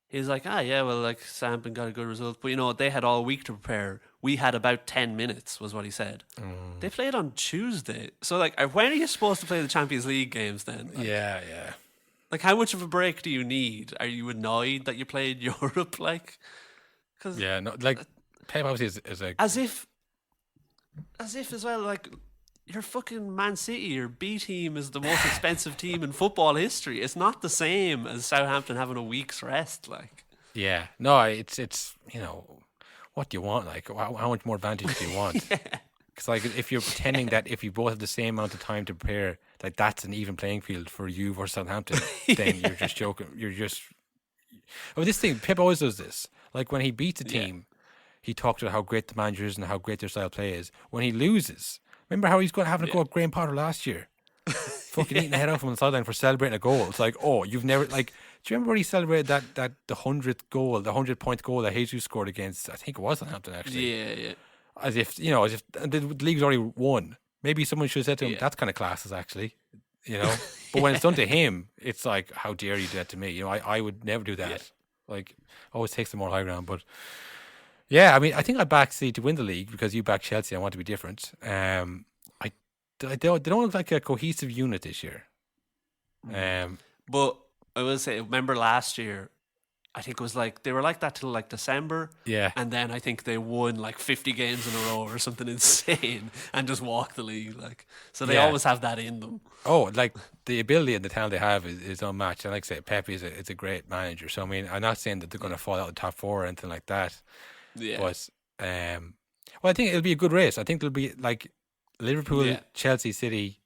he was like, well, like Southampton got a good result. But, you know, they had all week to prepare. We had about 10 minutes, was what he said. They played on Tuesday. So, like, when are you supposed to play the Champions League games then? Like, yeah. Like, how much of a break do you need? Are you annoyed that you played Europe? Like, cause like, Pep obviously is like... As if as well, like, your fucking Man City, your B team is the most expensive team in football history. It's not the same as Southampton having a week's rest, like. Yeah. No, it's you know... What do you want? Like, how much more advantage do you want? Because, like, if you're pretending that if you both have the same amount of time to prepare, like, that's an even playing field for you versus Southampton, then you're just joking. You're just... Oh, this thing, Pep always does this. Like, when he beats a team, he talks about how great the manager is and how great their style of play is. When he loses, remember how he's going to have a go at Graham Potter last year? fucking eating the head off him on the sideline for celebrating a goal. It's like, oh, you've never like. Do you remember when he celebrated that the 100-point goal that Jesus scored against? I think it was Southampton actually. Yeah. As if the league's already won. Maybe someone should have said to him, "That's kind of classes, actually." But when it's done to him, it's like, how dare you do that to me? I would never do that. Yeah. Like, always takes the more high ground. But yeah, I mean, I think I back City to win the league because you back Chelsea. I want to be different. They don't look like a cohesive unit this year. But I will say, remember last year, I think it was like they were like that till like December. Yeah. And then I think they won like 50 games in a row or something insane and just walked the league. Like, so they always have that in them. Oh, like the ability and the talent they have is unmatched. And like I say, Pep is a great manager. So I mean, I'm not saying that they're going to fall out of the top 4 or anything like that. Yeah. But I think it'll be a good race. I think there'll be like Liverpool, Chelsea, City,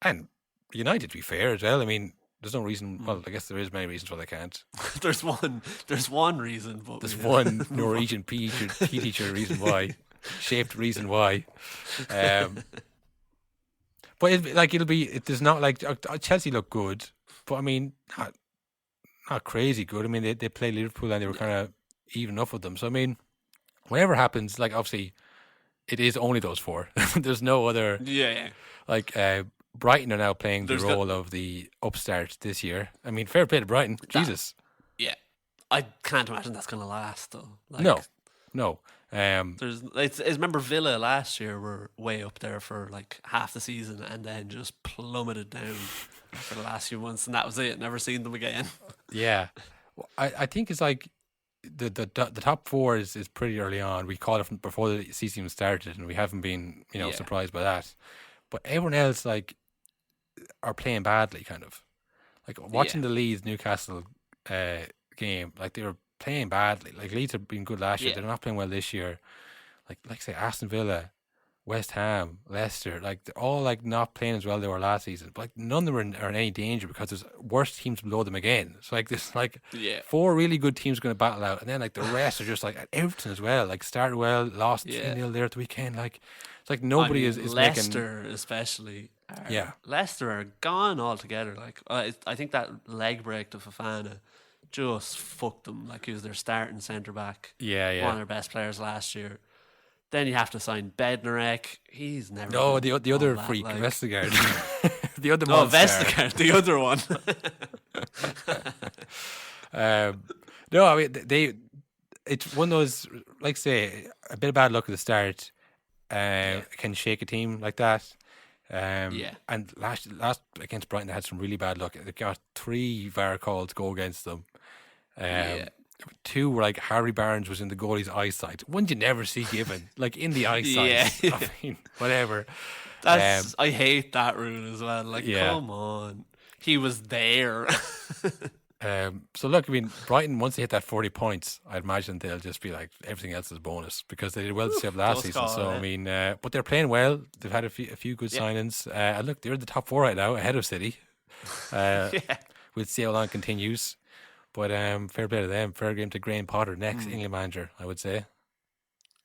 and United, to be fair as well. I mean, there's no reason. Well, I guess there is many reasons why they can't. There's one reason, but there's one Norwegian PE teacher reason why, shaped reason why. But it'll be. There's not like Chelsea look good, but I mean not crazy good. I mean they play Liverpool and they were kind of even up with them. So I mean, whatever happens, like obviously, it is only those 4. There's no other. Yeah. Like Brighton are now playing the role of the upstart this year. I mean, fair play to Brighton. Jesus. Yeah. I can't imagine that's going to last, though. Like, no. Remember Villa last year were way up there for like half the season and then just plummeted down for the last few months, and that was it. Never seen them again. Yeah. I think it's like the top 4 is pretty early on. We called it from before the season even started, and we haven't been surprised by that. But everyone else are playing badly, kind of. Like watching the Leeds Newcastle game, like they were playing badly. Like Leeds have been good last year, they're not playing well this year. Like say Aston Villa, West Ham, Leicester, like they're all like not playing as well they were last season. But like none of them are in any danger because there's worse teams below them again. So like there's like 4 really good teams going to battle out, and then like the rest are just like at Everton as well. Like started well, lost 3-0 there at the weekend. Like it's like nobody is Leicester making... especially. Leicester are gone altogether. Like I think that leg break to Fofana just fucked them. Like he was their starting centre back. Yeah. One of their best players last year. Then you have to sign Bednarek. He's never. No, the other freak, like... Vestergaard. The other Vestergaard, the other one. No, I mean it's one of those, like say, a bit of bad luck at the start can shake a team like that. And last against Brighton, they had some really bad luck. They got 3 VAR calls go against them. 2 were like Harry Barnes was in the goalie's eyesight. One you never see given, like in the eyesight. I mean, whatever. I hate that rule as well. Like, come on, he was there. So look, I mean, Brighton, once they hit that 40 points, I'd imagine they'll just be like everything else is bonus because they did well to save last season. So I mean, but they're playing well. They've had a few good signings. And look, they're in the top 4 right now, ahead of City. We'll see how long it continues. But fair play to them. Fair game to Graham Potter, next England manager, I would say.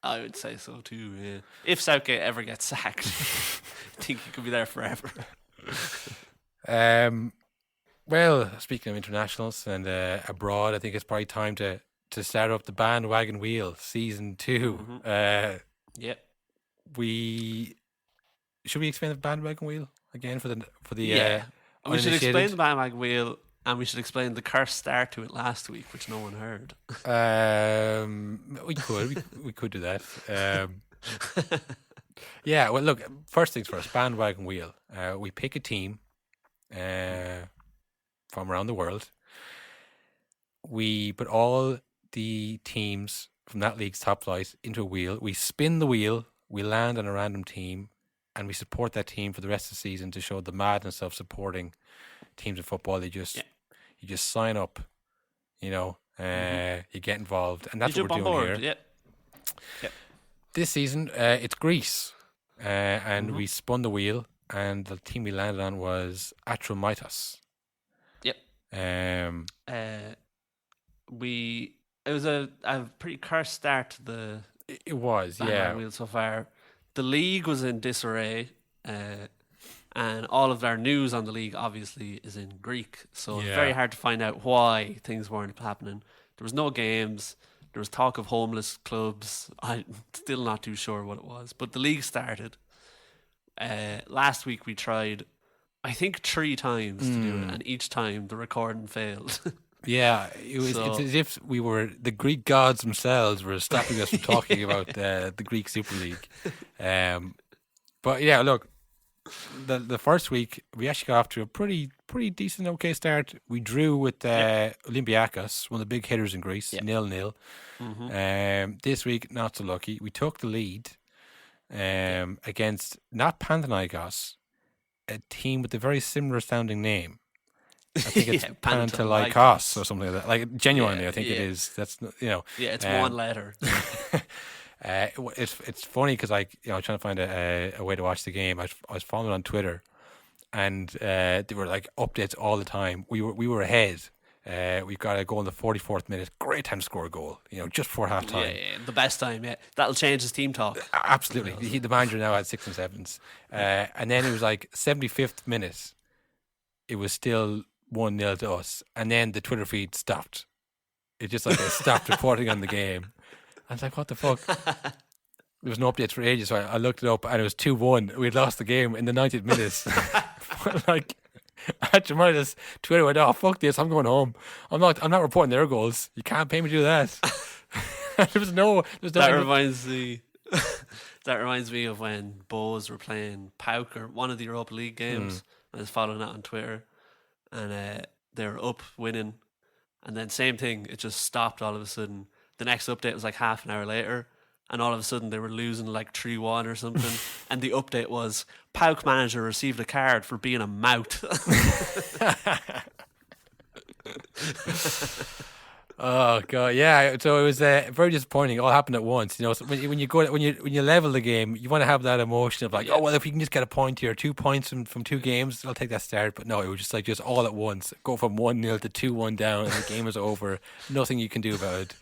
I would say so too. Yeah. If Southgate ever gets sacked, I think he could be there forever. Well, speaking of internationals and abroad, I think it's probably time to start up the bandwagon wheel, season 2. Yep. Should we explain the bandwagon wheel again for the we should explain the bandwagon wheel, and we should explain the cursed start to it last week, which no one heard. We could do that. Yeah. Well, look. First things first. Bandwagon wheel. We pick a team from around the world. We put all the teams from that league's top flight into a wheel. We spin the wheel. We land on a random team, and we support that team for the rest of the season to show the madness of supporting teams in football. You just sign up, you get involved, and that's what we're doing here. Yep. This season, it's Greece, and we spun the wheel, and the team we landed on was Atromitos. Yep. It was a pretty cursed start to the. It was, wheel so far. The league was in disarray. And all of our news on the league obviously is in Greek, so it's Yeah. very hard to find out why things weren't happening. There was no games. There was talk of homeless clubs. I'm still not too sure what it was, but the league started. Last week we tried, I think, 3 times to do it, and each time the recording failed. Yeah, it's as if we were the Greek gods themselves were stopping us from talking about the Greek Super League. But yeah, look, the first week we actually got off to a pretty decent, okay start. We drew with Olympiacos, one of the big hitters in Greece, 0-0. This week, not so lucky. We took the lead against not Panathinaikos, a team with a very similar sounding name. I think it's Panathinaikos or something like that. Like genuinely, I think it is. That's Yeah, it's one letter. It's funny because trying to find a way to watch the game. I was following on Twitter, and they were like updates all the time. We were ahead. We got a goal in the 44th minute. Great time to score a goal. Just before half time. Yeah, the best time. Yeah, that'll change his team talk. Absolutely. The manager now had 6 and 7s, and then it was like 75th minute. It was still 1-0 to us, and then the Twitter feed stopped. It just like they stopped reporting on the game. I was like, what the fuck? There was no updates for ages, so I looked it up, and it was 2-1. We'd lost the game in the 90th minutes. Like, after minus, Twitter went, oh, fuck this, I'm going home. I'm not reporting their goals. You can't pay me to do that. That reminds me of when Bows were playing PAOK or one of the Europa League games. I was following that on Twitter, and they were up winning, and then same thing, it just stopped all of a sudden. The next update was like half an hour later, and all of a sudden they were losing like 3-1 or something, and the update was PAOK manager received a card for being a mout. Oh god, yeah. So it was very disappointing. It all happened at once. So when you level the game, you want to have that emotion of like, oh well, if we can just get a point here, 2 points from 2 games, I'll take that start. But no, it was just all at once. Go from 1-0 to 2-1 down, and the game is over. Nothing you can do about it.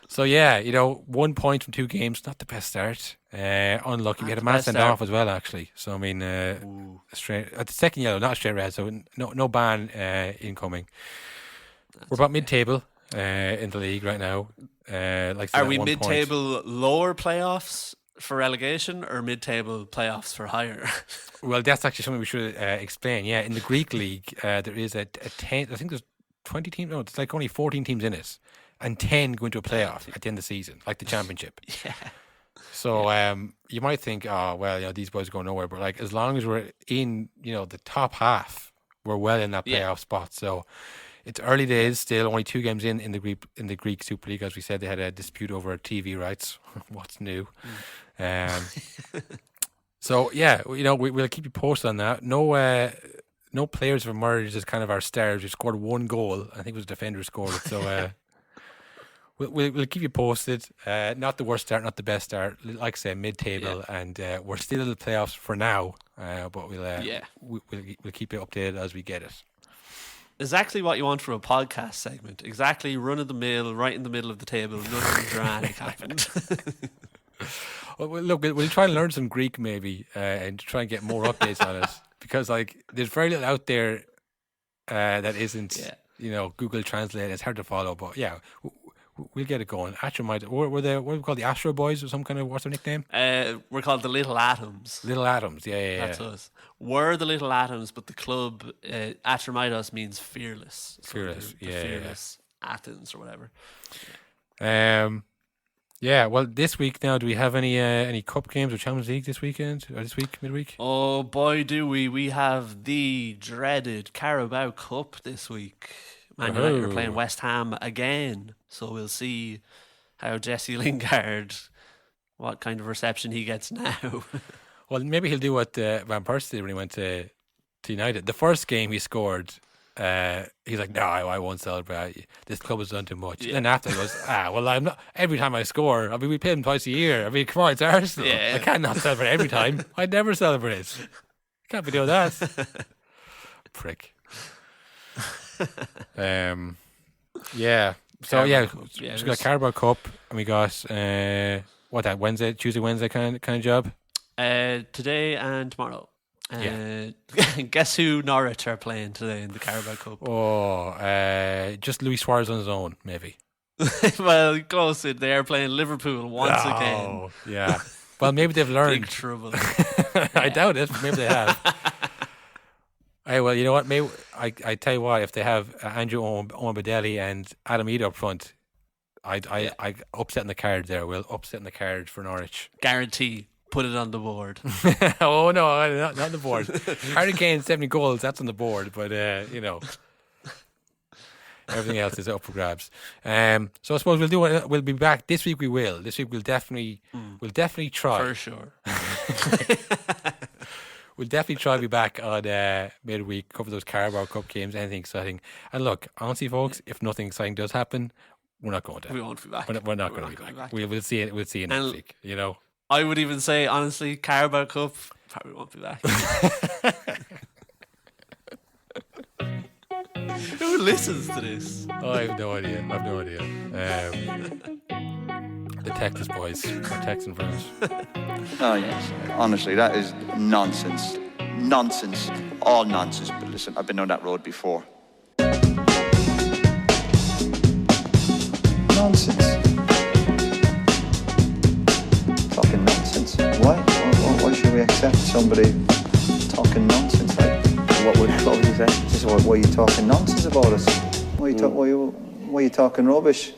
So yeah, 1 point from 2 games, not the best start. Unlucky. We had a man sent off as well, actually. So I mean, straight at the second yellow, not straight red. So no ban incoming. We're about mid-table in the league right now. Are we mid-table lower playoffs for relegation or mid-table playoffs for higher? Well, that's actually something we should explain. Yeah, in the Greek league, there is a 10. I think there's 20 teams. No, it's like only 14 teams in it, and 10 go into a playoff at the end of the season, like the championship. Yeah. So you might think, oh well, these boys go nowhere, but like as long as we're in, the top half, we're well in that playoff spot. So. It's early days still, only 2 games in the Greek Super League. As we said, they had a dispute over TV rights. What's new? So yeah, we'll keep you posted on that. No players have emerged as kind of our stars. We scored 1 goal. I think it was a defender who scored it. So we'll keep you posted. Not the worst start, not the best start. Like I said, mid-table, and we're still in the playoffs for now. But we'll keep you updated as we get it. Exactly what you want from a podcast segment. Exactly run of the mill, right in the middle of the table. Nothing dramatic happened. Well, look, we'll try and learn some Greek maybe and try and get more updates on it, because there's very little out there that isn't Google Translate. It's hard to follow, but yeah, we'll get it going. What do we call the Astro Boys or some kind of, what's their nickname? We're called the Little Atoms. Little Atoms, yeah. That's us. We're the Little Atoms, but the club Atramidos means fearless. So fearless Athens or whatever. Yeah. Well, this week now, do we have any cup games or Champions League this weekend or this week midweek? Oh boy, do we! We have the dreaded Carabao Cup this week. Man United are playing West Ham again, so we'll see how Jesse Lingard, what kind of reception he gets now. Well, maybe he'll do what Van Persie did when he went to United. The first game he scored, he's like, no, I won't celebrate. This club has done too much. And then after he goes, well, I'm not. Every time I score, we play them twice a year. Come on, it's Arsenal. I can't not celebrate every time. I'd never celebrate. Can't be doing that. Prick. Yeah. So we got Carabao Cup, and we got Tuesday, Wednesday kind of job. Today and tomorrow. Yeah. Guess who Norwich are playing today in the Carabao Cup? Just Luis Suarez on his own, maybe. Well, close. They are playing Liverpool once again. Yeah. Well, maybe they've learned. Big trouble. I doubt it. Maybe they have. Hey, well, you know what? Maybe I tell you what. If they have Andrew Ombadelli and Adam Eade up front, I upsetting the card there. We'll upsetting the card for Norwich. Guarantee. Put it on the board. Oh no, not on the board. Harry Kane 70 goals. That's on the board, but you know. Everything else is up for grabs. So I suppose we'll be back this week. This week we'll definitely try for sure. We'll definitely try to be back on midweek, cover those Carabao Cup games, anything exciting. And look, honestly, folks, if nothing exciting does happen, we're not going to. We won't be back. We're not going to be back. We'll see it. We'll see you next week. You know. I would even say, honestly, Carabao Cup probably won't be back. Who listens to this? Oh, I have no idea. The Texas boys, our Texan friends. Oh, yes. Honestly, that is nonsense. Nonsense. All nonsense. But listen, I've been on that road before. Nonsense. Talking nonsense. Why should we accept somebody talking nonsense? Like, what would you say? Just why are you talking nonsense about us? Why are you talking rubbish?